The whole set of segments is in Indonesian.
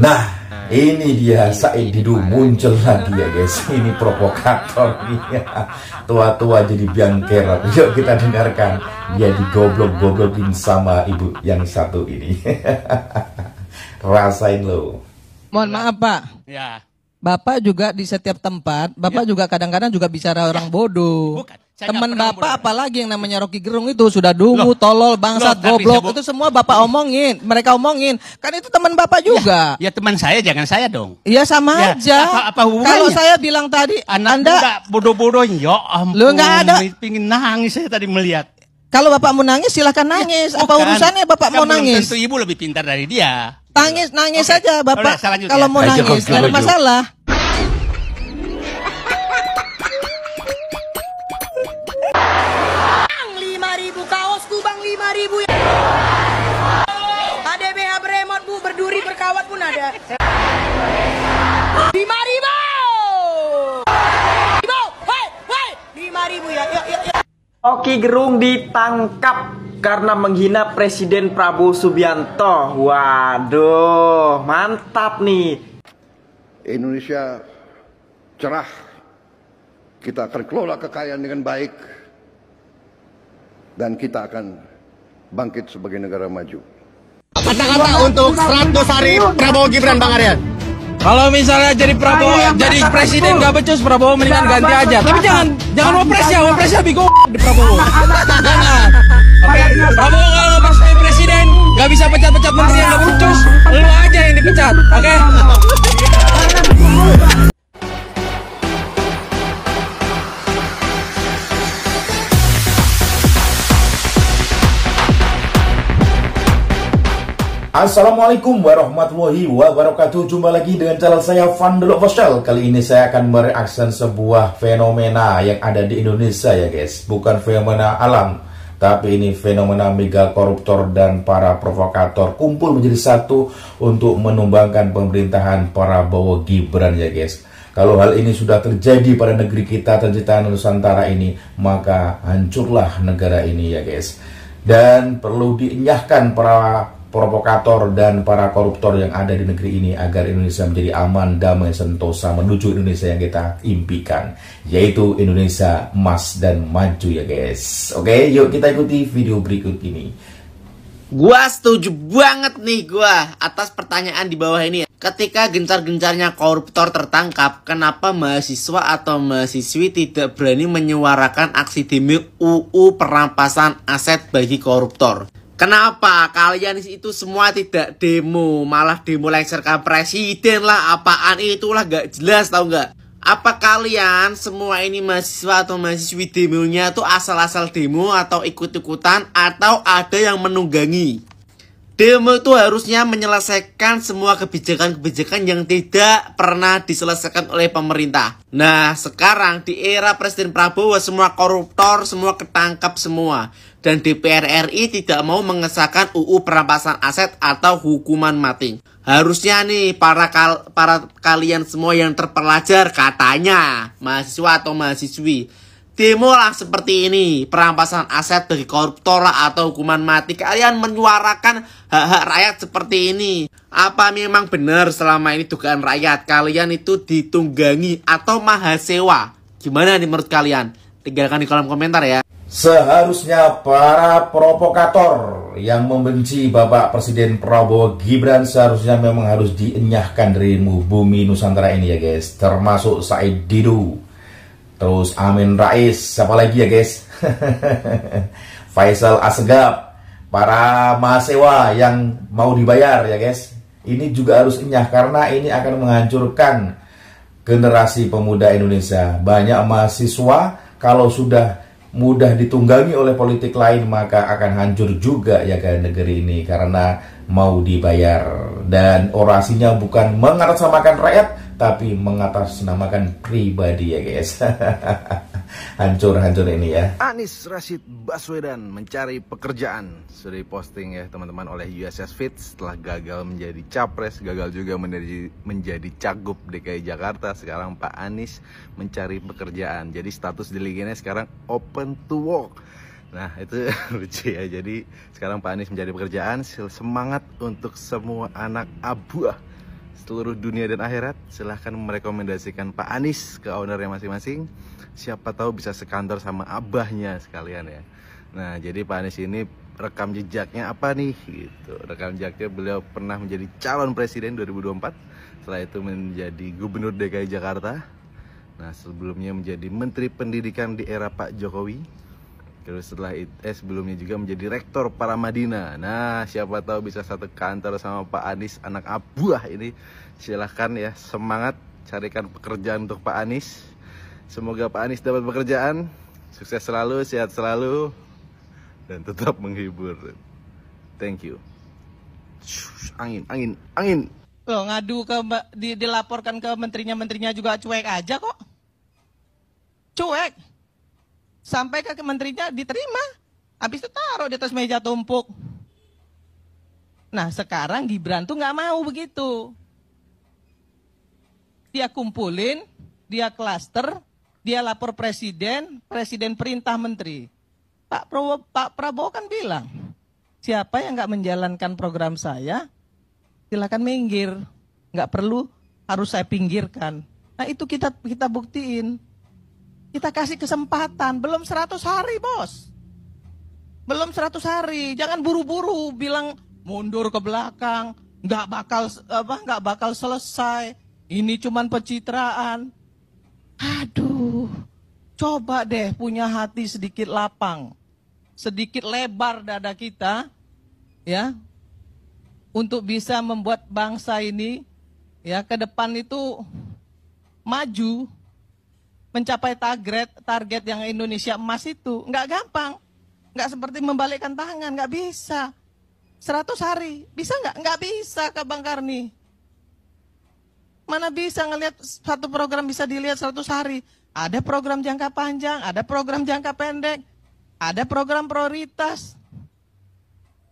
Nah, ini dia Said Didu muncul lagi ya guys. Ini provokator nih. Tua-tua jadi biangker. Yuk kita dengarkan dia digoblok-goblokin sama ibu yang satu ini. Rasain lo. Mohon maaf Pak. Ya. Bapak juga di setiap tempat, Bapak juga kadang-kadang juga bicara orang bodoh. Bukan. Teman Bapak apalagi yang namanya Rocky Gerung itu sudah dungu, tolol, bangsat, goblok, itu semua Bapak omongin, mereka omongin. Kan itu teman Bapak juga. Ya teman saya, jangan saya dong. Iya sama Ya, aja. apa hubungannya? Kalau saya bilang tadi, Anda bodoh-bodoh, ya ampun. Lu nggak ada. Pingin nangis saya tadi melihat. Kalau Bapak mau nangis silahkan nangis. Apa urusannya Bapak mau nangis? Tentu ibu lebih pintar dari dia. Nangis saja Bapak. Udah, kalau mau Ayo, nangis, nggak ada masalah. Bang, 5.000 kaosku bang, 5.000 ya. ADBH beremot bu, berduri berkawat pun ada. 5.000. 5.000, woi, 5.000 ya, yuk. Rocky Gerung ditangkap karena menghina Presiden Prabowo Subianto. Waduh, mantap nih. Indonesia cerah. Kita akan kelola kekayaan dengan baik. Dan kita akan bangkit sebagai negara maju. Kata-kata untuk 100 hari Prabowo Gibran, Bang Aryan. Kalau misalnya jadi Prabowo, jadi presiden gak becus, Prabowo mendingan ganti aja. Tapi jangan wapresnya bigo di Prabowo. Jangan. Prabowo kalau pas jadi presiden gak bisa pecat-pecat menteri yang gak becus, lu aja yang dipecat, oke? Assalamualaikum warahmatullahi wabarakatuh. Jumpa lagi dengan channel saya Vandel Official. Kali ini saya akan mereaksi sebuah fenomena yang ada di Indonesia ya guys. Bukan fenomena alam, tapi ini fenomena mega koruptor dan para provokator kumpul menjadi satu untuk menumbangkan pemerintahan Prabowo Gibran ya guys. Kalau hal ini sudah terjadi pada negeri kita tercinta Nusantara ini, maka hancurlah negara ini ya guys. Dan perlu dienyahkan para provokator dan para koruptor yang ada di negeri ini agar Indonesia menjadi aman, damai, sentosa menuju Indonesia yang kita impikan, yaitu Indonesia emas dan maju ya guys. Oke, yuk kita ikuti video berikut ini. Gua setuju banget nih gua atas pertanyaan di bawah ini. Ketika gencar-gencarnya koruptor tertangkap, kenapa mahasiswa atau mahasiswi tidak berani menyuarakan aksi demo UU perampasan aset bagi koruptor? Kenapa kalian itu semua tidak demo, malah demo lengserkan presiden lah, apaan itulah, gak jelas tau gak? Apa kalian semua ini mahasiswa atau mahasiswi demonya tuh asal-asal demo atau ikut-ikutan atau ada yang menunggangi? Demo itu harusnya menyelesaikan semua kebijakan-kebijakan yang tidak pernah diselesaikan oleh pemerintah. Nah, sekarang di era Presiden Prabowo semua koruptor, semua ketangkap semua. Dan DPR RI tidak mau mengesahkan UU perampasan aset atau hukuman mati. Harusnya nih para kalian semua yang terpelajar katanya, mahasiswa atau mahasiswi, demo lah seperti ini, perampasan aset bagi koruptor lah atau hukuman mati. Kalian menyuarakan hak-hak rakyat seperti ini. Apa memang benar selama ini dugaan rakyat kalian itu ditunggangi atau mahasewa? Gimana nih menurut kalian? Tinggalkan di kolom komentar ya. Seharusnya para provokator yang membenci Bapak Presiden Prabowo Gibran seharusnya memang harus dienyahkan dari bumi Nusantara ini ya guys. Termasuk Said Didu, terus Amin Rais, siapa lagi ya guys? Faisal Asegaf, para mahasiswa yang mau dibayar ya guys. Ini juga harus enyah karena ini akan menghancurkan generasi pemuda Indonesia. Banyak mahasiswa kalau sudah mudah ditunggangi oleh politik lain maka akan hancur juga ya kan negeri ini karena mau dibayar. Dan orasinya bukan mengatasnamakan rakyat tapi mengatasnamakan pribadi ya guys. Hancur-hancur ini ya. Anies Rashid Baswedan mencari pekerjaan. Sudah diposting ya teman-teman oleh USS Fit setelah gagal menjadi capres, gagal juga menjadi cagup DKI Jakarta. Sekarang Pak Anies mencari pekerjaan. Jadi status di LinkedIn sekarang open to work. Nah itu lucu ya. Jadi sekarang Pak Anies mencari pekerjaan. Semangat untuk semua anak abuah seluruh dunia dan akhirat, silahkan merekomendasikan Pak Anies ke ownernya masing-masing. Siapa tahu bisa sekantor sama abahnya sekalian ya. Nah, jadi Pak Anies ini rekam jejaknya apa nih gitu. Rekam jejaknya beliau pernah menjadi calon presiden 2024. Setelah itu menjadi gubernur DKI Jakarta. Nah, sebelumnya menjadi menteri pendidikan di era Pak Jokowi. Terus setelah itu, sebelumnya juga menjadi rektor Paramadina. Nah, siapa tahu bisa satu kantor sama Pak Anies, anak abuah ini. Silahkan ya, semangat carikan pekerjaan untuk Pak Anies. Semoga Pak Anies dapat pekerjaan, sukses selalu, sehat selalu, dan tetap menghibur. Thank you. Angin. Loh, ngadu ke dilaporkan ke menterinya juga cuek aja kok. Cuek. Sampai ke menterinya diterima. Habis itu taruh di atas meja tumpuk. Nah, sekarang Gibran tuh nggak mau begitu. Dia kumpulin, dia klaster, dia lapor presiden perintah menteri. Pak Prabowo kan bilang, siapa yang nggak menjalankan program saya, silakan minggir. Nggak perlu harus saya pinggirkan. Nah, itu kita buktiin. Kita kasih kesempatan, belum 100 hari bos. Belum 100 hari, jangan buru-buru bilang mundur ke belakang, nggak bakal selesai. Ini cuman pencitraan. Aduh, coba deh punya hati sedikit lapang, sedikit lebar dada kita, ya, untuk bisa membuat bangsa ini, ya, ke depan itu maju. Mencapai target yang Indonesia emas itu nggak gampang, nggak seperti membalikkan tangan, nggak bisa. 100 hari bisa nggak? Nggak bisa, Kak Bang Karni. Mana bisa ngelihat satu program bisa dilihat 100 hari? Ada program jangka panjang, ada program jangka pendek, ada program prioritas,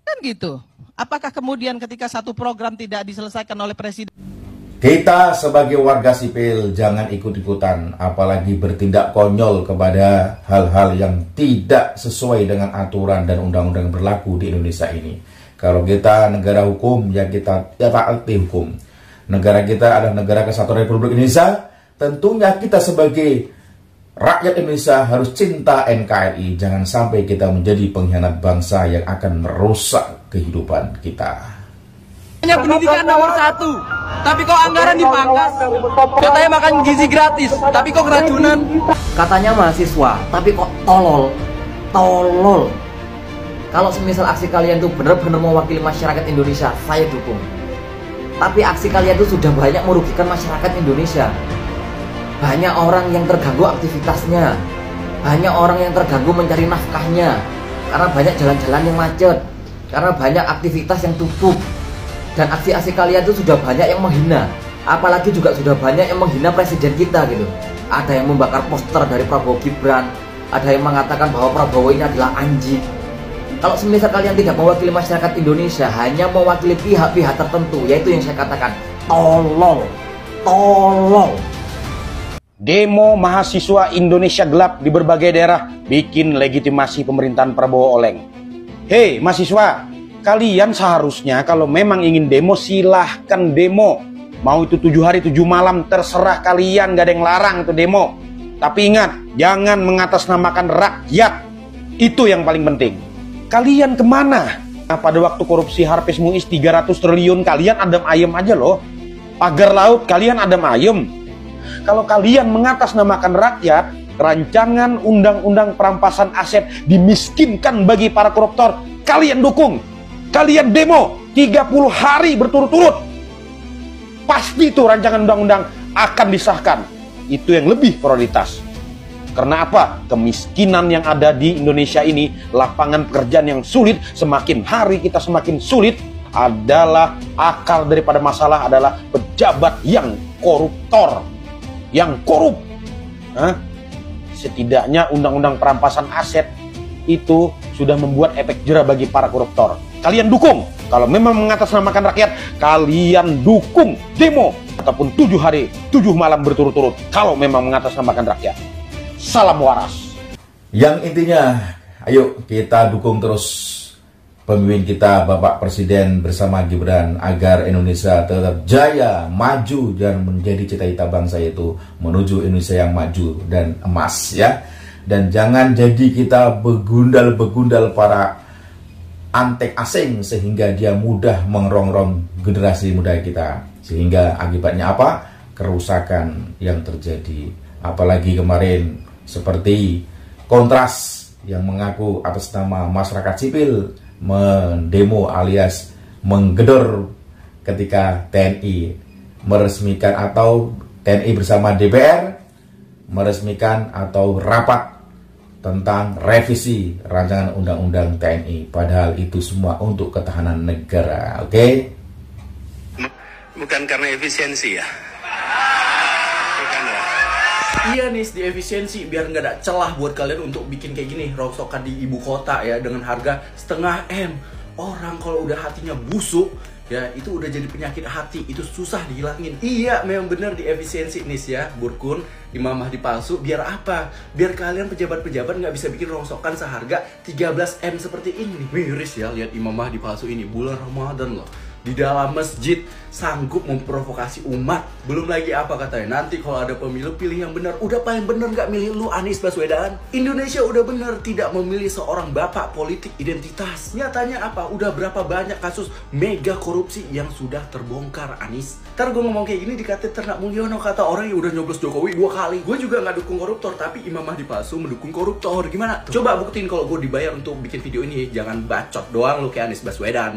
kan gitu. Apakah kemudian ketika satu program tidak diselesaikan oleh presiden? Kita sebagai warga sipil jangan ikut-ikutan, apalagi bertindak konyol kepada hal-hal yang tidak sesuai dengan aturan dan undang-undang yang berlaku di Indonesia ini. Kalau kita negara hukum, ya kita taati hukum. Negara kita adalah negara kesatuan Republik Indonesia, tentunya kita sebagai rakyat Indonesia harus cinta NKRI. Jangan sampai kita menjadi pengkhianat bangsa yang akan merusak kehidupan kita. Hanya pendidikan nomor 1, tapi kok anggaran dipangkas. Katanya makan gizi gratis, tapi kok keracunan. Katanya mahasiswa, tapi kok tolol. Kalau semisal aksi kalian tuh bener-bener mewakili masyarakat Indonesia, saya dukung. Tapi aksi kalian tuh sudah banyak merugikan masyarakat Indonesia. Banyak orang yang terganggu aktivitasnya, banyak orang yang terganggu mencari nafkahnya, karena banyak jalan-jalan yang macet, karena banyak aktivitas yang tutup. Dan aksi-aksi kalian itu sudah banyak yang menghina. Apalagi juga sudah banyak yang menghina presiden kita gitu. Ada yang membakar poster dari Prabowo Gibran, ada yang mengatakan bahwa Prabowo ini adalah anjing. Kalau semisal kalian tidak mewakili masyarakat Indonesia, hanya mewakili pihak-pihak tertentu, yaitu yang saya katakan tolol. Demo mahasiswa Indonesia gelap di berbagai daerah bikin legitimasi pemerintahan Prabowo oleng. Hei mahasiswa, kalian seharusnya kalau memang ingin demo, silahkan demo. Mau itu 7 hari 7 malam, terserah kalian, gak ada yang larang itu demo. Tapi ingat, jangan mengatasnamakan rakyat. Itu yang paling penting. Kalian kemana? Nah, pada waktu korupsi Harpes Muiz 300 triliun, kalian adem ayem aja loh. Pagar laut, kalian adem ayem. Kalau kalian mengatasnamakan rakyat, rancangan undang-undang perampasan aset dimiskinkan bagi para koruptor, kalian dukung. Kalian demo 30 hari berturut-turut. Pasti itu rancangan undang-undang akan disahkan. Itu yang lebih prioritas. Karena apa? Kemiskinan yang ada di Indonesia ini, lapangan pekerjaan yang sulit, semakin hari kita semakin sulit, adalah akar daripada masalah adalah pejabat yang koruptor, yang korup. Setidaknya undang-undang perampasan aset itu sudah membuat efek jera bagi para koruptor. Kalian dukung. Kalau memang mengatasnamakan rakyat, kalian dukung demo ataupun 7 hari 7 malam berturut-turut kalau memang mengatasnamakan rakyat. Salam waras. Yang intinya, ayo kita dukung terus pemimpin kita Bapak Presiden bersama Gibran agar Indonesia tetap jaya, maju dan menjadi cita-cita bangsa itu menuju Indonesia yang maju dan emas ya. Dan jangan jadi kita begundal-begundal para antek asing sehingga dia mudah mengerongrong generasi muda kita. Sehingga akibatnya apa? Kerusakan yang terjadi. Apalagi kemarin seperti Kontras yang mengaku atas nama masyarakat sipil mendemo alias menggedor ketika TNI meresmikan atau TNI bersama DPR meresmikan atau rapat tentang revisi rancangan undang-undang TNI, padahal itu semua untuk ketahanan negara. Oke? Bukan karena efisiensi ya. Iya nih, di efisiensi biar nggak ada celah buat kalian untuk bikin kayak gini rongsokan di ibu kota ya dengan harga 0,5 M. Orang kalau udah hatinya busuk ya itu udah jadi penyakit hati, itu susah dihilangin. Iya memang bener di efisiensi nih ya Burkun, Imam Mahdi palsu. Biar apa? Biar kalian pejabat-pejabat nggak bisa bikin rongsokan seharga 13 M seperti ini nih. Miris ya lihat Imam Mahdi palsu ini bulan Ramadan loh. Di dalam masjid sanggup memprovokasi umat. Belum lagi apa katanya, nanti kalau ada pemilu pilih yang benar. Udah paling benar nggak milih lu Anies Baswedan. Indonesia udah benar tidak memilih seorang bapak politik identitas. Nyatanya apa? Udah berapa banyak kasus mega korupsi yang sudah terbongkar Anies. Ntar gue ngomong kayak gini dikata Ternak Mulyono, kata orang yang udah nyoblos Jokowi 2 kali. Gue juga nggak dukung koruptor, tapi Imam Mahdi palsu mendukung koruptor. Gimana? Coba buktiin kalau gue dibayar untuk bikin video ini. Jangan bacot doang lu kayak Anies Baswedan.